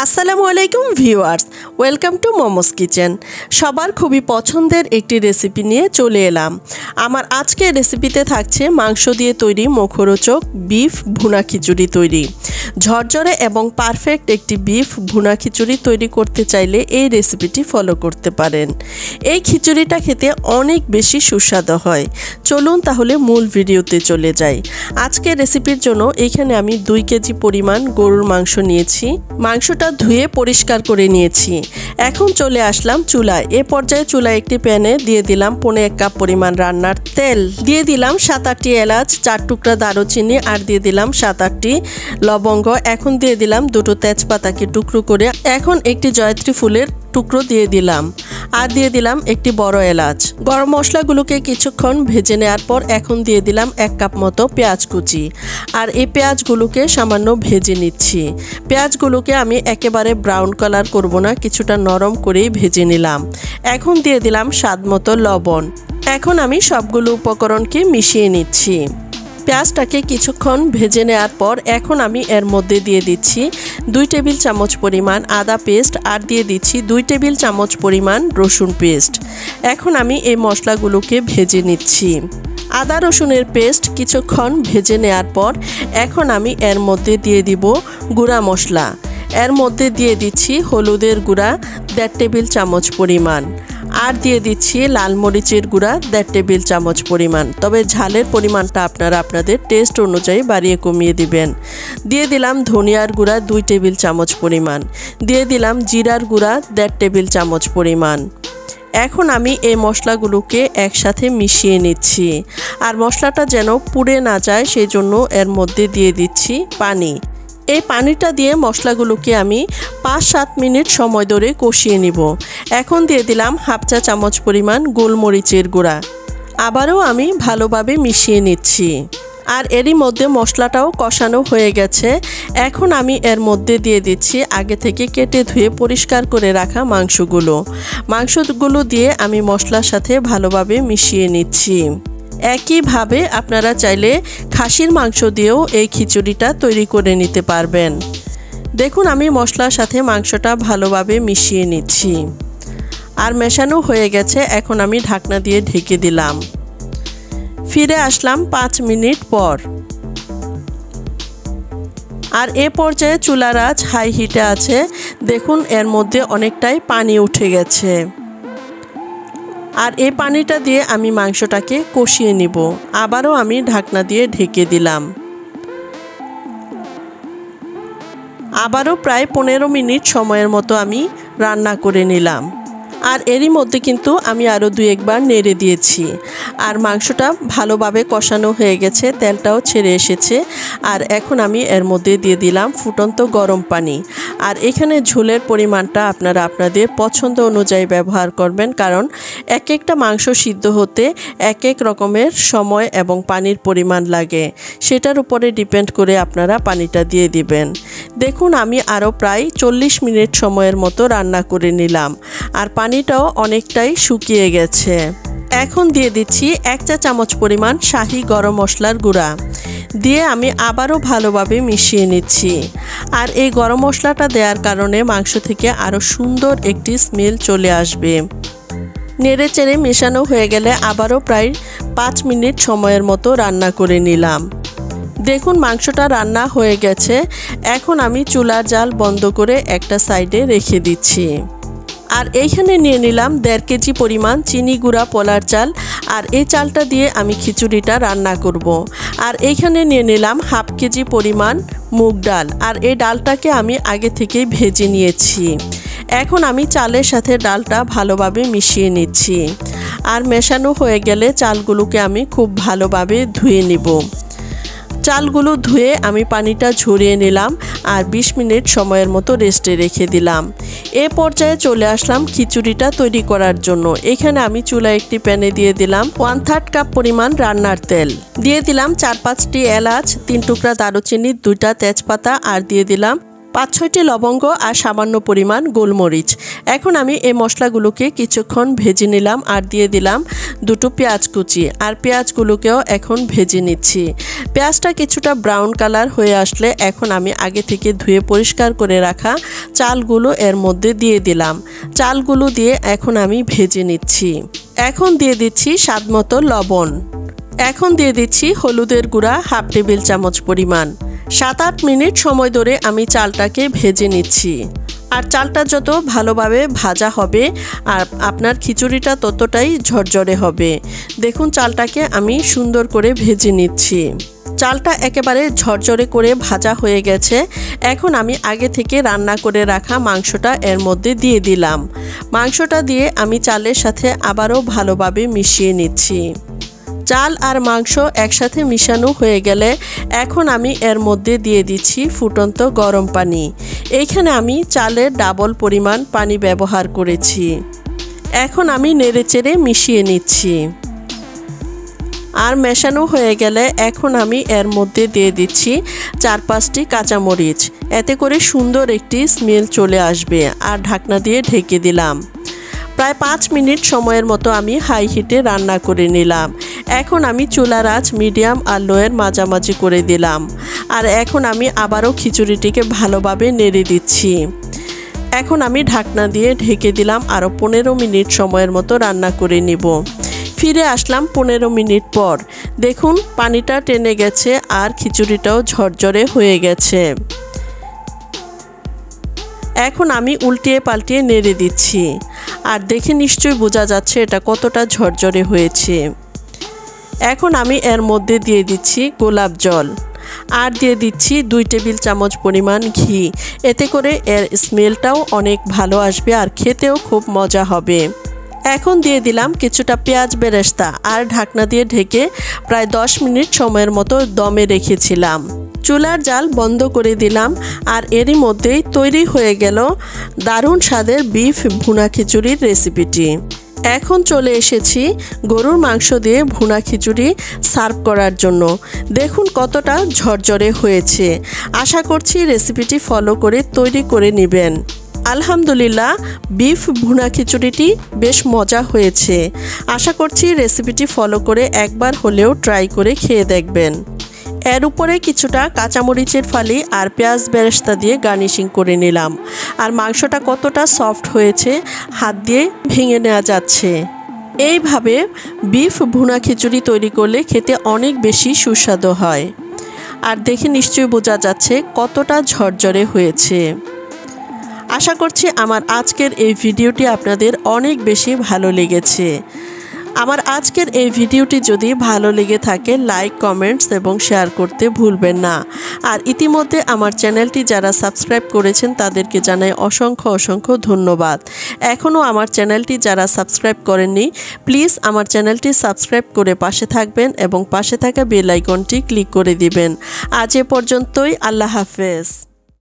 আসসালামু আলাইকুম viewers, welcome to momos kitchen. সবার খুবই পছন্দের একটি রেসিপি নিয়ে চলে এলাম। আমার আজকের রেসিপিতে থাকছে মাংস দিয়ে তৈরি মুখরোচক বিফ ভুনা খিচুড়ি তৈরি। ঝরঝরে এবং পারফেক্ট একটি বিফ ভুনা খিচুড়ি তৈরি করতে চাইলে এই রেসিপিটি ফলো করতে পারেন। এই খিচুড়িটা খেতে অনেক বেশি সুস্বাদু হয়। চলুন তাহলে মূল ভিডিওতে চলে যাই। আজকের রেসিপির জন্য এখানে আমি 2 কেজি পরিমাণ গরুর মাংস নিয়েছি। মাংসটা ধুয়ে পরিষ্কার করে নিয়েছি। এখন চলে আসলাম চুলায়। এ পর্যায়ে চুলায় একটি প্যানে দিয়ে দিলাম 1.5 কাপ পরিমাণ রান্নার তেল, দিয়ে দিলাম 7-8টি এলাচ, 4 টুকরা দারুচিনি, আর দিয়ে দিলাম 7-8টি লবঙ্গ। এখন দিয়ে দিলাম 2টো তেজপাতাকে টুকরো করে। এখন একটি জয়ত্রী ফুলের টুকরো দিয়ে দিলাম, আর দিয়ে দিলাম একটি বড় এলাচ। গরম মশলাগুলোকে কিছুক্ষণ ভেজে নেওয়ার পর এখন দিয়ে দিলাম 1 কাপ মতো পেঁয়াজ কুচি, আর এই পেঁয়াজগুলোকে সামান্য ভেজে নিচ্ছি। পেঁয়াজগুলোকে আমি একেবারে ব্রাউন কালার করব না, কিছুটা নরম করেই ভেজে নিলাম। এখন দিয়ে দিলাম স্বাদ মতো লবণ। এখন আমি সবগুলো উপকরণকে মিশিয়ে নিচ্ছি। পেঁয়াজটাকে কিছুক্ষণ ভেজে নেওয়ার পর এখন আমি এর মধ্যে দিয়ে দিচ্ছি 2 টেবিল চামচ পরিমাণ আদা পেস্ট, আর দিয়ে দিচ্ছি 2 টেবিল চামচ পরিমাণ রসুন পেস্ট। এখন আমি এই মশলাগুলোকে ভেজে নিচ্ছি। আদা রসুনের পেস্ট কিছুক্ষণ ভেজে নেওয়ার পর এখন আমি এর মধ্যে দিয়ে দিব গুঁড়া মশলা। এর মধ্যে দিয়ে দিচ্ছি হলুদের গুঁড়া 1.5 টেবিল চামচ পরিমাণ, আর দিয়ে দিচ্ছি লাল মরিচের গুঁড়া 1.5 টেবিল চামচ পরিমাণ। তবে ঝালের পরিমাণটা আপনারা আপনাদের টেস্ট অনুযায়ী বাড়িয়ে কমিয়ে দিবেন। দিয়ে দিলাম ধনিয়ার গুঁড়া 2 টেবিল চামচ পরিমাণ, দিয়ে দিলাম জিরার গুঁড়া 1.5 টেবিল চামচ পরিমাণ। এখন আমি এই মশলাগুলোকে একসাথে মিশিয়ে নিচ্ছি, আর মশলাটা যেন পুড়ে না যায় সেই জন্য এর মধ্যে দিয়ে দিচ্ছি পানি। এই পানিটা দিয়ে মশলাগুলোকে আমি 5-7 মিনিট সময় ধরে কষিয়ে নিব। এখন দিয়ে দিলাম 1/2 চা চামচ পরিমাণ গোলমরিচের গুঁড়া। আবারও আমি ভালোভাবে মিশিয়ে নিচ্ছি, আর এরই মধ্যে মশলাটাও কষানো হয়ে গেছে। এখন আমি এর মধ্যে দিয়ে দিচ্ছি আগে থেকে কেটে ধুয়ে পরিষ্কার করে রাখা মাংসগুলো দিয়ে আমি মশলার সাথে ভালোভাবে মিশিয়ে নিচ্ছি। একইভাবে আপনারা চাইলে খাসির মাংস দিয়েও এই খিচুড়িটা তৈরি করে নিতে পারবেন। দেখুন আমি মশলার সাথে মাংসটা ভালোভাবে মিশিয়ে নিচ্ছি, আর মেশানো হয়ে গেছে। এখন আমি ঢাকনা দিয়ে ঢেকে দিলাম। ফিরে আসলাম 5 মিনিট পর, আর এ পর্যায়ে চুলার আঁচ হাই হিটে আছে। দেখুন এর মধ্যে অনেকটাই পানি উঠে গেছে, আর এই পানিটা দিয়ে আমি মাংসটাকে কষিয়ে নিব। আবারও আমি ঢাকনা দিয়ে ঢেকে দিলাম। আবারও প্রায় 15 মিনিট সময়ের মতো আমি রান্না করে নিলাম, আর এরই মধ্যে কিন্তু আমি আরও 2-1 বার নেড়ে দিয়েছি। আর মাংসটা ভালোভাবে কষানো হয়ে গেছে, তেলটাও ছেড়ে এসেছে। আর এখন আমি এর মধ্যে দিয়ে দিলাম ফুটন্ত গরম পানি। আর এখানে ঝোলের পরিমাণটা আপনারা আপনাদের পছন্দ অনুযায়ী ব্যবহার করবেন, কারণ এক একটা মাংস সিদ্ধ হতে এক এক রকমের সময় এবং পানির পরিমাণ লাগে। সেটার উপরে ডিপেন্ড করে আপনারা পানিটা দিয়ে দিবেন। দেখুন আমি আরও প্রায় 40 মিনিট সময়ের মতো রান্না করে নিলাম, আর পানিটাও অনেকটাই শুকিয়ে গেছে। এখন দিয়ে দিচ্ছি 1 চা চামচ পরিমাণ শাহি গরম মশলার গুঁড়া, দিয়ে আমি আবারও ভালোভাবে মিশিয়ে নিচ্ছি। আর এই গরম মশলাটা দেওয়ার কারণে মাংস থেকে আরও সুন্দর একটি স্মেল চলে আসবে। নেড়ে চেড়ে মেশানো হয়ে গেলে আবারও প্রায় 5 মিনিট সময়ের মতো রান্না করে নিলাম। দেখুন মাংসটা রান্না হয়ে গেছে। এখন আমি চুলার জাল বন্ধ করে একটা সাইডে রেখে দিচ্ছি। আর এইখানে নিয়ে নিলাম 1.5 কেজি পরিমাণ চিনি গুঁড়া পোলার চাল, আর এই চালটা দিয়ে আমি খিচুড়িটা রান্না করব। আর এইখানে নিয়ে নিলাম 1/2 কেজি পরিমাণ মুগ ডাল, আর এই ডালটাকে আমি আগে থেকেই ভেজে নিয়েছি। এখন আমি চালের সাথে ডালটা ভালোভাবে মিশিয়ে নিচ্ছি, আর মেশানো হয়ে গেলে চালগুলোকে আমি খুব ভালোভাবে ধুয়ে নিব। চালগুলো ধুয়ে আমি পানিটা ঝরিয়ে নিলাম, আর 20 মিনিট সময়ের মতো রেস্টে রেখে দিলাম। এ পর্যায়ে চলে আসলাম খিচুড়িটা তৈরি করার জন্য। এখানে আমি চুলায় একটি প্যানে দিয়ে দিলাম 1/3 কাপ পরিমাণ রান্নার তেল, দিয়ে দিলাম 4-5টি এলাচ, 3 টুকরা দারুচিনি, 2টা তেজপাতা, আর দিয়ে দিলাম 5-6টি লবঙ্গ আর সামান্য পরিমাণ গোলমরিচ। এখন আমি এই মশলাগুলোকে কিছুক্ষণ ভেজে নিলাম আর দিয়ে দিলাম 2টো পেঁয়াজ কুচি আর পেঁয়াজগুলোকেও এখন ভেজে নিচ্ছি। পেঁয়াজটা কিছুটা ব্রাউন কালার হয়ে আসলে এখন আমি আগে থেকে ধুয়ে পরিষ্কার করে রাখা চালগুলো এর মধ্যে দিয়ে দিলাম। চালগুলো দিয়ে এখন আমি ভেজে নিচ্ছি। এখন দিয়ে দিচ্ছি স্বাদমতো লবণ। এখন দিয়ে দিচ্ছি হলুদের গুঁড়া 1/2 টেবিল চামচ পরিমাণ। 7-8 মিনিট সময় ধরে আমি চালটাকে ভেজে নিচ্ছি। আর চালটা যত ভালোভাবে ভাজা হবে আর আপনার খিচুড়িটা ততটাই ঝরঝরে হবে। দেখুন চালটাকে আমি সুন্দর করে ভেজে নিচ্ছি। চালটা একেবারে ঝরঝরে করে ভাজা হয়ে গেছে। এখন আমি আগে থেকে রান্না করে রাখা মাংসটা এর মধ্যে দিয়ে দিলাম। মাংসটা দিয়ে আমি চালের সাথে আবারও ভালোভাবে মিশিয়ে নিচ্ছি। চাল আর মাংস একসাথে মিশানো হয়ে গেলে এখন আমি এর মধ্যে দিয়ে দিচ্ছি ফুটন্ত গরম পানি। এইখানে আমি চালের ডাবল পরিমাণ পানি ব্যবহার করেছি। এখন আমি নেড়েচেড়ে মিশিয়ে নিচ্ছি। আর মেশানো হয়ে গেলে এখন আমি এর মধ্যে দিয়ে দিচ্ছি 4-5টি কাঁচামরিচ। এতে করে সুন্দর একটি স্মেল চলে আসবে। আর ঢাকনা দিয়ে ঢেকে দিলাম। প্রায় 5 মিনিট সময়ের মতো আমি হাই হিটে রান্না করে নিলাম। এখন আমি চুলার আঁচ মিডিয়াম আর লোয়ের মাঝামাঝি করে দিলাম। আর এখন আমি আবারও খিচুড়িটিকে ভালোভাবে নেড়ে দিচ্ছি। এখন আমি ঢাকনা দিয়ে ঢেকে দিলাম। আরও 15 মিনিট সময়ের মতো রান্না করে নিব। ফিরে আসলাম 15 মিনিট পর। দেখুন পানিটা টেনে গেছে আর খিচুড়িটাও ঝরঝরে হয়ে গেছে। এখন আমি উল্টিয়ে পাল্টিয়ে নেড়ে দিচ্ছি। আর দেখে নিশ্চয়ই বোঝা যাচ্ছে এটা কতটা ঝরঝরে হয়েছে। এখন আমি এর মধ্যে দিয়ে দিচ্ছি গোলাপ জল আর দিয়ে দিচ্ছি 2 টেবিল চামচ পরিমাণ ঘি। এতে করে এর স্মেলটাও অনেক ভালো আসবে আর খেতেও খুব মজা হবে। এখন দিয়ে দিলাম কিছুটা পেঁয়াজ বেরেস্তা আর ঢাকনা দিয়ে ঢেকে প্রায় 10 মিনিট সময়ের মতো দমে রেখেছিলাম। চুলার জাল বন্ধ করে দিলাম। আর এরই মধ্যেই তৈরি হয়ে গেল দারুণ স্বাদের বিফ ভুনা খিচুড়ির রেসিপিটি। এখন চলে এসেছি গরুর মাংস দিয়ে ভুনা খিচুড়ি সার্ভ করার জন্য। দেখুন কতটা ঝরঝরে হয়েছে। আশা করছি রেসিপিটি ফলো করে তৈরি করে নেবেন। আলহামদুলিল্লাহ বিফ ভুনা খিচুড়িটি বেশ মজা হয়েছে। আশা করছি রেসিপিটি ফলো করে একবার হলেও ট্রাই করে খেয়ে দেখবেন। এর উপরে কিছুটা কাঁচামরিচের ফালি আর পেঁয়াজ বেরেস্তা দিয়ে গার্নিশিং করে নিলাম। আর মাংসটা কতটা সফট হয়েছে হাত দিয়ে ভেঙে নেওয়া যাচ্ছে। এইভাবে বিফ ভুনা খিচুড়ি তৈরি করলে খেতে অনেক বেশি সুস্বাদু হয়। আর দেখে নিশ্চয়ই বোঝা যাচ্ছে কতটা ঝরঝরে হয়েছে। আশা করছি আমার আজকের এই ভিডিওটি আপনাদের অনেক বেশি ভালো লেগেছে। আমার আজকের এই ভিডিওটি যদি ভালো লেগে থাকে লাইক কমেন্টস এবং শেয়ার করতে ভুলবেন না। আর ইতিমধ্যে আমার চ্যানেলটি যারা সাবস্ক্রাইব করেছেন তাদেরকে জানাই অসংখ্য অসংখ্য ধন্যবাদ। এখনও আমার চ্যানেলটি যারা সাবস্ক্রাইব করেননি প্লিজ আমার চ্যানেলটি সাবস্ক্রাইব করে পাশে থাকবেন এবং পাশে থাকা বেল আইকনটি ক্লিক করে দিবেন। আজ এ পর্যন্তই। আল্লাহ হাফেজ।